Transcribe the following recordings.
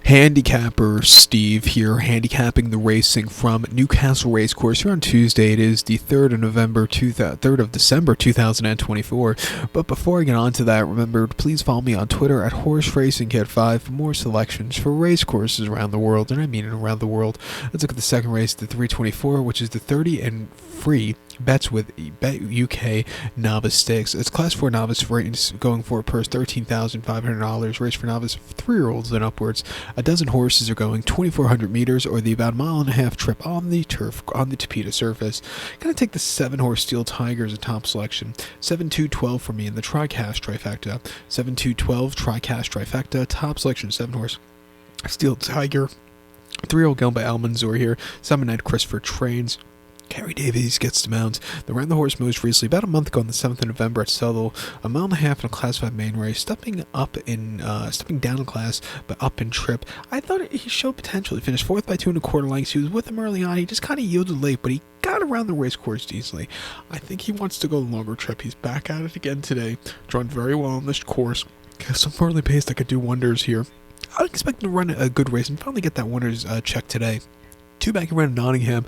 Handicapper Steve here, handicapping the racing from Newcastle Racecourse. Here on Tuesday, it is the 3rd of December 2024. But before I get on to that, remember, please follow me on Twitter at HorseRacingKid5 for more selections for racecourses around the world, and I mean around the world. Let's look at the second race, the 324, which is the 30 and free bets with Bet UK Novice Stakes. It's Class 4 Novice race going for a purse $13,500. Race for novice 3-year-olds and upwards. A dozen horses are going 2,400 meters, or the about mile-and-a-half trip on the turf on the Tapeta surface. Gonna take the 7-horse Steel Tiger as a top selection. 7-2-12 for me in the Tricast trifecta. 7-2-12 Tricast trifecta. Top selection 7-horse Steel Tiger. 3-year-old Gelba Almanzor here. 7-night Christopher Trains. Kerry Davies gets to mount. They ran the horse most recently about a month ago on the 7th of November at Southwell. A mile and a half in a Class 5 main race, stepping down in class, but up in trip. I thought he showed potential. He finished 4th by 2 1/4 lengths. He was with him early on. He just kind of yielded late, but he got around the race course decently. I think he wants to go the longer trip. He's back at it again today. Drawn very well on this course. Has some early pace that could do wonders here. I expect him to run a good race and finally get that winner's check today. Two back around Nottingham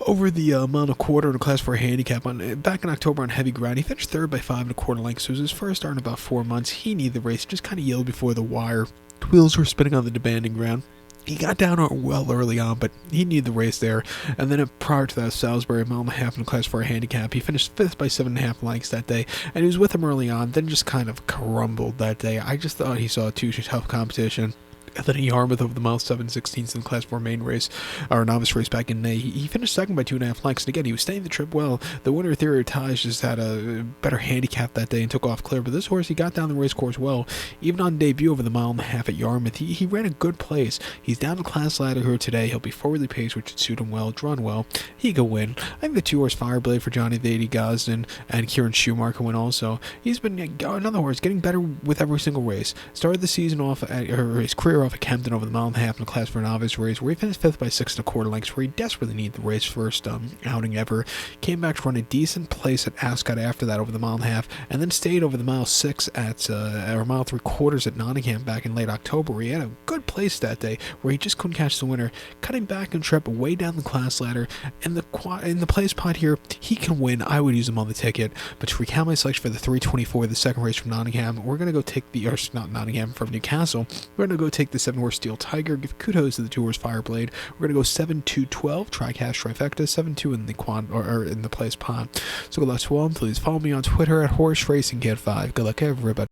over the mile and a quarter in a Class 4 handicap back in October on heavy ground. He finished 3rd by 5 1/4 lengths. So it was his first start in about 4 months. He needed the race, just kind of yielded before the wire. The wheels were spinning on the demanding ground. He got down well early on, but he needed the race there. And then prior to that, Salisbury, a mile and a half in a Class 4 handicap. He finished 5th by 7 1/2 lengths that day, and he was with him early on, then just kind of crumbled that day. I just thought he saw too tough competition. And then Yarmouth over the mile 7/16 in the Class 4 main race, or novice race back in May. He finished 2nd by 2 1/2 lengths, and again, he was staying the trip well. The winner, Theory Taj, just had a better handicap that day and took off clear. But this horse, he got down the race course well. Even on debut over the mile and a half at Yarmouth, he ran a good place. He's down the class ladder here today. He'll be forwardly paced, which would suit him well, drawn well. He could win. I think the 2-horse Fireblade for Johnny Thady Gosden and Kieran Schumacher win also. He's been another horse getting better with every single race. Started the season off his career off at Kempton over the mile and a half in a Class 4 novice race, where he finished 5th by 6 1/4 lengths, where he desperately needed the race first outing ever. Came back to run a decent place at Ascot after that over the mile and a half, and then stayed over the mile 6 or mile 3/4 at Nottingham back in late October, where he had a good place that day, where he just couldn't catch the winner. Cutting back in trip way down the class ladder, and in the place pot here, he can win. I would use him on the ticket. But to recount my selection for the 324, the second race from Nottingham, we're gonna go take from Newcastle. We're gonna go take the 7-horse Steel Tiger. Give kudos to the 2-horse Fireblade. We're gonna go 7-2-12 Tricast trifecta, 7-2 in the in the place pot. So good luck to all. Please follow me on Twitter at HorseRacingKid5. Good luck, everybody.